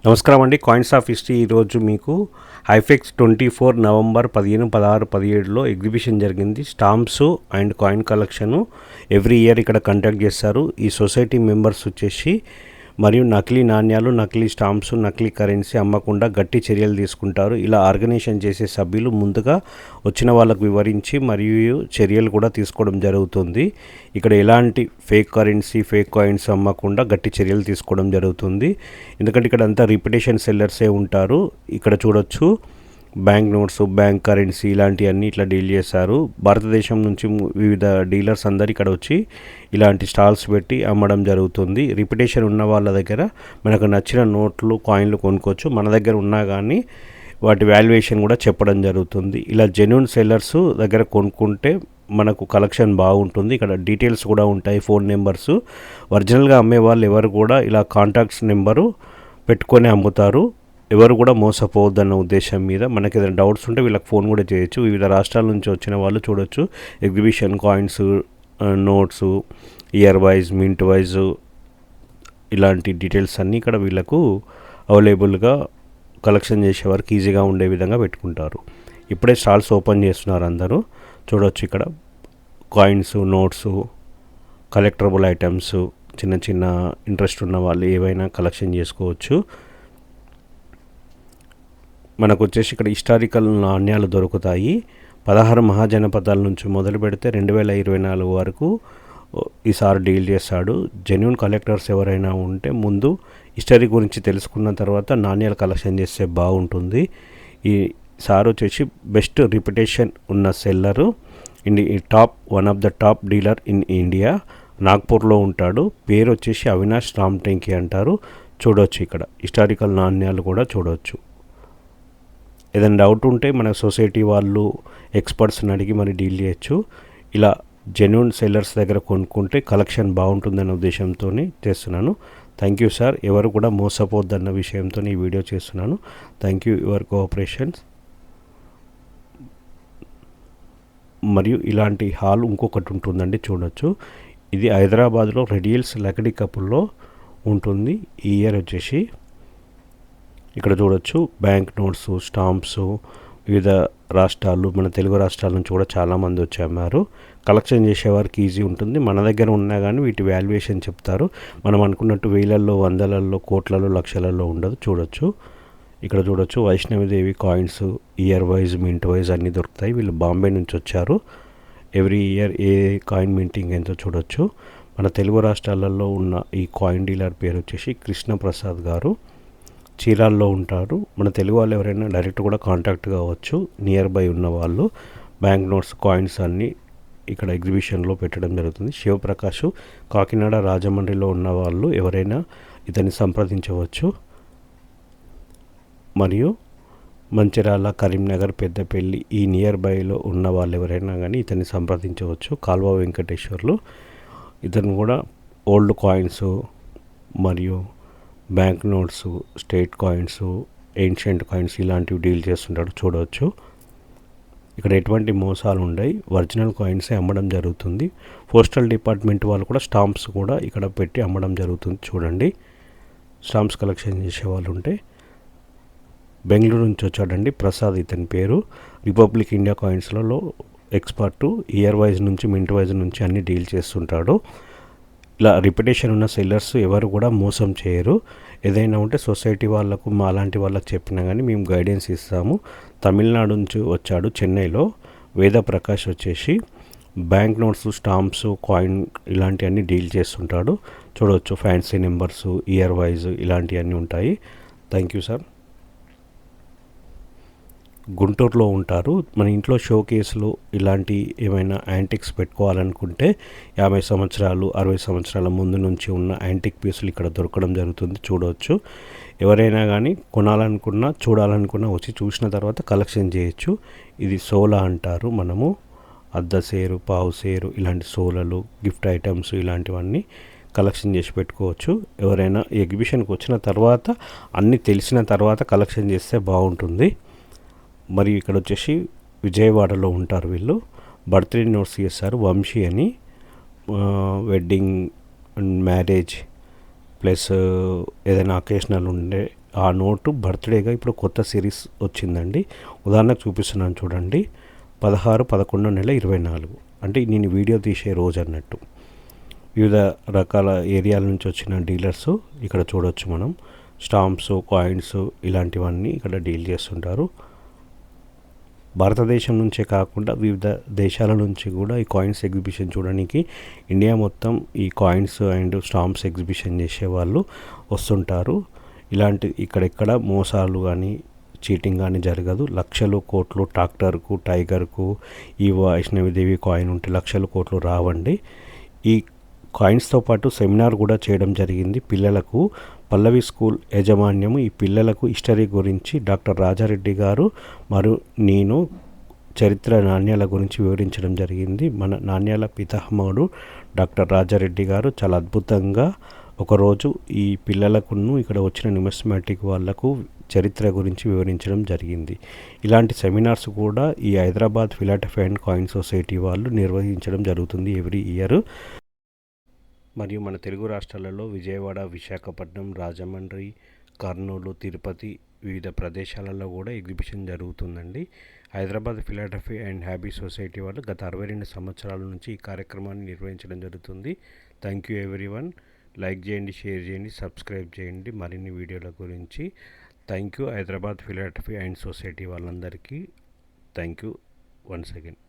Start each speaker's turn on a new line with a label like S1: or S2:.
S1: నమస్కారం అండి. Coins of history ఈరోజు మీకు హైఫెక్స్ 24 నవంబర్ 15, 16, 17లో ఎగ్జిబిషన్ జరిగింది. Stamps and coin collection every year ఇక్కడ కండక్ట్ చేస్తారు. ఈ సొసైటీ మెంబర్స్ వచ్చేసి మరియు నకిలీ నాణ్యాలు, నకిలీ స్టాంప్స్, నకిలీ కరెన్సీ అమ్మకుండా గట్టి చర్యలు తీసుకుంటారు. ఇలా ఆర్గనైజేషన్ చేసే సభ్యులు ముందుగా వచ్చిన వాళ్ళకు వివరించి మరియు చర్యలు కూడా తీసుకోవడం జరుగుతుంది. ఇక్కడ ఎలాంటి ఫేక్ కరెన్సీ, ఫేక్ కాయిన్స్ అమ్మకుండా గట్టి చర్యలు తీసుకోవడం జరుగుతుంది. ఎందుకంటే ఇక్కడ అంతా రిపిటేషన్ సెల్లర్సే ఉంటారు. ఇక్కడ చూడొచ్చు బ్యాంక్ నోట్స్, బ్యాంక్ కరెన్సీ ఇలాంటివన్నీ ఇట్లా డీల్ చేశారు. భారతదేశం నుంచి వివిధ డీలర్స్ అందరు ఇక్కడ వచ్చి ఇలాంటి స్టాల్స్ పెట్టి అమ్మడం జరుగుతుంది. రిపిటేషన్ ఉన్న వాళ్ళ దగ్గర మనకు నచ్చిన నోట్లు, కాయిన్లు కొనుక్కోవచ్చు. మన దగ్గర ఉన్నా కానీ వాటి వాల్యుయేషన్ కూడా చెప్పడం జరుగుతుంది. ఇలా జెన్యూన్ సెల్లర్స్ దగ్గర కొనుక్కుంటే మనకు కలెక్షన్ బాగుంటుంది. ఇక్కడ డీటెయిల్స్ కూడా ఉంటాయి, ఫోన్ నెంబర్స్. ఒరిజినల్గా అమ్మే వాళ్ళు ఎవరు కూడా ఇలా కాంటాక్ట్స్ నెంబరు పెట్టుకొని అమ్ముతారు. ఎవరు కూడా మోసపోవద్దన్న ఉద్దేశం మీద మనకి ఏదైనా డౌట్స్ ఉంటే వీళ్ళకి ఫోన్ కూడా చేయొచ్చు. వివిధ రాష్ట్రాల నుంచి వచ్చిన వాళ్ళు చూడొచ్చు. Exhibition coins, notes, year wise, mint wise ఇలాంటి డీటెయిల్స్ అన్నీ ఇక్కడ వీళ్ళకు అవైలబుల్గా కలెక్షన్ చేసేవారికి ఈజీగా ఉండే విధంగా పెట్టుకుంటారు. ఇప్పుడే స్టాల్స్ ఓపెన్ చేస్తున్నారు అందరూ. చూడొచ్చు ఇక్కడ కాయిన్స్, నోట్స్, కలెక్టరబుల్ ఐటమ్స్, చిన్న చిన్న ఇంట్రెస్ట్ ఉన్న వాళ్ళు ఏవైనా కలెక్షన్ చేసుకోవచ్చు. మనకు వచ్చేసి ఇక్కడ హిస్టారికల్ నాణ్యాలు దొరుకుతాయి. 16 మహాజనపదాల నుంచి మొదలు పెడితే 2024 వరకు ఈసారి డీల్ చేస్తాడు. జెన్యూన్ కలెక్టర్స్ ఎవరైనా ఉంటే ముందు హిస్టరీ గురించి తెలుసుకున్న తర్వాత నాణ్యాలు కలెక్షన్ చేస్తే బాగుంటుంది. ఈ సార్ వచ్చేసి బెస్ట్ రిప్యుటేషన్ ఉన్న seller, one of the top dealer in India. నాగ్పూర్లో ఉంటాడు. పేరు వచ్చేసి అవినాష్ రామ్టెంకి అంటారు. చూడవచ్చు ఇక్కడ హిస్టారికల్ నాణ్యాలు కూడా చూడవచ్చు. ఏదైనా డౌట్ ఉంటే మన సొసైటీ వాళ్ళు ఎక్స్పర్ట్స్ని అడిగి మరి డీల్ చేయొచ్చు. ఇలా జెన్యూన్ సెల్లర్స్ దగ్గర కొనుక్కుంటే కలెక్షన్ బాగుంటుందన్న ఉద్దేశంతో చేస్తున్నాను. Thank you sir. ఎవరు కూడా మోసపోద్దన్న విషయంతో ఈ వీడియో చేస్తున్నాను. Thank you your cooperations. మరియు ఇలాంటి హాల్ ఇంకొకటి ఉంటుందండి, చూడొచ్చు. ఇది హైదరాబాద్లో రెడియల్స్ లకడీ కపుల్లో ఉంటుంది. ఈ ఇయర్ వచ్చేసి ఇక్కడ చూడొచ్చు బ్యాంక్ నోట్స్, స్టాంప్స్, వివిధ రాష్ట్రాలు, మన తెలుగు రాష్ట్రాల నుంచి కూడా చాలామంది వచ్చి అమ్మారు. కలెక్షన్ చేసేవారికి ఈజీ ఉంటుంది. మన దగ్గర ఉన్నా కానీ వీటి వాల్యుయేషన్ చెప్తారు. మనం అనుకున్నట్టు వేలల్లో, వందలలో, కోట్లలో, లక్షలలో ఉండదు. చూడొచ్చు ఇక్కడ చూడొచ్చు Vaishno Devi coins year wise, mint wise అన్నీ దొరుకుతాయి. వీళ్ళు బాంబే నుంచి వచ్చారు. ఎవ్రీ ఇయర్ ఏ కాయిన్ మింటింగ్ ఎంతో చూడొచ్చు. మన తెలుగు రాష్ట్రాలలో ఉన్న ఈ కాయిన్ డీలర్ పేరు వచ్చేసి కృష్ణప్రసాద్ గారు. చీరాల్లో ఉంటారు. మన తెలుగు వాళ్ళు ఎవరైనా డైరెక్ట్ కూడా కాంటాక్ట్ కావచ్చు. నియర్ బై ఉన్న వాళ్ళు బ్యాంక్ నోట్స్, కాయిన్స్ అన్నీ ఇక్కడ ఎగ్జిబిషన్లో పెట్టడం జరుగుతుంది. శివప్రకాష్ కాకినాడ, రాజమండ్రిలో ఉన్న వాళ్ళు ఎవరైనా ఇతన్ని సంప్రదించవచ్చు. మరియు మంచిర్యాల, కరీంనగర్, పెద్దపల్లి ఈ నియర్ బైలో ఉన్న వాళ్ళు ఎవరైనా కానీ ఇతన్ని సంప్రదించవచ్చు. కాల్వ వెంకటేశ్వర్లు. ఇతను కూడా ఓల్డ్ కాయిన్స్ మరియు bank notes, state coins, ancient coins ఇలాంటివి డీల్ చేస్తుంటాడు. చూడవచ్చు ఇక్కడ ఎటువంటి మోసాలు ఉండవు. ఒరిజినల్ కాయిన్సే అమ్మడం జరుగుతుంది. పోస్టల్ డిపార్ట్మెంట్ వాళ్ళు కూడా స్టాంప్స్ కూడా ఇక్కడ పెట్టి అమ్మడం జరుగుతుంది. చూడండి, స్టాంప్స్ కలెక్షన్ చేసే వాళ్ళు ఉంటే. బెంగళూరు నుంచి వచ్చాడండి ప్రసాద్ ఇతని పేరు. రిపబ్లిక్ ఇండియా కాయిన్స్లలో ఎక్స్పర్టు. ఇయర్ వైజ్ నుంచి, మింట్ వైజ్ నుంచి అన్ని డీల్ చేస్తుంటాడు. ఇలా రిప్యుటేషన్ ఉన్న సెల్లర్స్ ఎవరు కూడా మోసం చేయరు. ఏదైనా ఉంటే సొసైటీ వాళ్ళకు, మా లాంటి వాళ్ళకి చెప్పినా కానీ మేము గైడెన్స్ ఇస్తాము. తమిళనాడు నుంచి వచ్చాడు, చెన్నైలో. వేద ప్రకాష్ వచ్చేసి బ్యాంక్ నోట్స్, స్టాంప్స్, కాయిన్ ఇలాంటివన్నీ డీల్ చేస్తుంటాడు. చూడవచ్చు ఫ్యాన్సీ నెంబర్స్, ఇయర్ వైజ్ ఇలాంటివన్నీ ఉంటాయి. Thank you sir. గుంటూరులో ఉంటారు. మన ఇంట్లో షో కేసులు ఇలాంటి ఏమైనా యాంటిక్స్ పెట్టుకోవాలనుకుంటే 50 సంవత్సరాలు, 60 సంవత్సరాల ముందు నుంచి ఉన్న యాంటిక్ పీసులు ఇక్కడ దొరకడం జరుగుతుంది. చూడవచ్చు. ఎవరైనా కానీ కొనాలనుకున్నా, చూడాలనుకున్నా వచ్చి చూసిన తర్వాత కలెక్షన్ చేయొచ్చు. ఇది సోలా అంటారు. మనము అర్ధ సేరు, పావు సేరు ఇలాంటి సోలలు, గిఫ్ట్ ఐటమ్స్ ఇలాంటివన్నీ కలెక్షన్ చేసి పెట్టుకోవచ్చు. ఎవరైనా ఎగ్జిబిషన్కి వచ్చిన తర్వాత అన్నీ తెలిసిన తర్వాత కలెక్షన్ చేస్తే బాగుంటుంది. మరియు ఇక్కడ వచ్చేసి విజయవాడలో ఉంటారు వీళ్ళు. బర్త్డే నోట్స్ చేస్తారు. వంశీ అని వెడ్డింగ్ అండ్ మ్యారేజ్ ప్లస్ ఏదైనా అకేషనల్ ఉండే ఆ నోటు బర్త్డేగా ఇప్పుడు కొత్త సిరీస్ వచ్చిందండి. ఉదాహరణకు చూపిస్తున్నాను చూడండి. 16/11/24 అంటే నేను వీడియో తీసే రోజు అన్నట్టు. వివిధ రకాల ఏరియాల నుంచి వచ్చిన డీలర్స్ ఇక్కడ చూడొచ్చు మనం. స్టాంప్స్, కాయిన్స్ ఇలాంటివన్నీ ఇక్కడ డీల్ చేస్తుంటారు. భారతదేశం నుంచే కాకుండా వివిధ దేశాల నుంచి కూడా ఈ కాయిన్స్ ఎగ్జిబిషన్ చూడడానికి ఇండియా మొత్తం ఈ కాయిన్స్ అండ్ స్టాంప్స్ ఎగ్జిబిషన్ చేసేవాళ్ళు వస్తుంటారు. ఇలాంటి ఇక్కడెక్కడ మోసాలు కానీ చీటింగ్ కానీ జరగదు. లక్షలు కోట్లు ట్రాక్టర్కు, టైగర్కు, ఈ వైష్ణవిదేవి కాయిన్ ఉంటే లక్షలు కోట్లు రావండి. ఈ కాయిన్స్తో పాటు సెమినార్ కూడా చేయడం జరిగింది పిల్లలకు. పల్లవి స్కూల్ యాజమాన్యము ఈ పిల్లలకు హిస్టరీ గురించి డాక్టర్ రాజారెడ్డి గారు మరియు నేను చరిత్ర నాణ్యాల గురించి వివరించడం జరిగింది. మన నాణ్యాల పితామహుడు డాక్టర్ రాజారెడ్డి గారు చాలా అద్భుతంగా ఒకరోజు ఈ పిల్లలకును ఇక్కడ వచ్చిన న్యూమిస్మాటిక్ వాళ్లకు చరిత్ర గురించి వివరించడం జరిగింది. ఇలాంటి సెమినార్స్ కూడా ఈ Hyderabad philately and coin society వాళ్ళు నిర్వహించడం జరుగుతుంది ఎవ్రీ ఇయర్. మరియు మన తెలుగు రాష్ట్రాలలో విజయవాడ, విశాఖపట్నం, రాజమండ్రి, కర్నూలు, తిరుపతి వివిధ ప్రదేశాలలో కూడా ఎగ్జిబిషన్ జరుగుతుందండి. Hyderabad philately and hobby society వాళ్ళు గత 62 సంవత్సరాల నుంచి ఈ కార్యక్రమాన్ని నిర్వహించడం జరుగుతుంది. Thank you everyone. లైక్ చేయండి, షేర్ చేయండి, సబ్స్క్రైబ్ చేయండి మరిన్ని వీడియోల గురించి. Thank you Hyderabad philately and society వాళ్ళందరికీ. Thank you once again.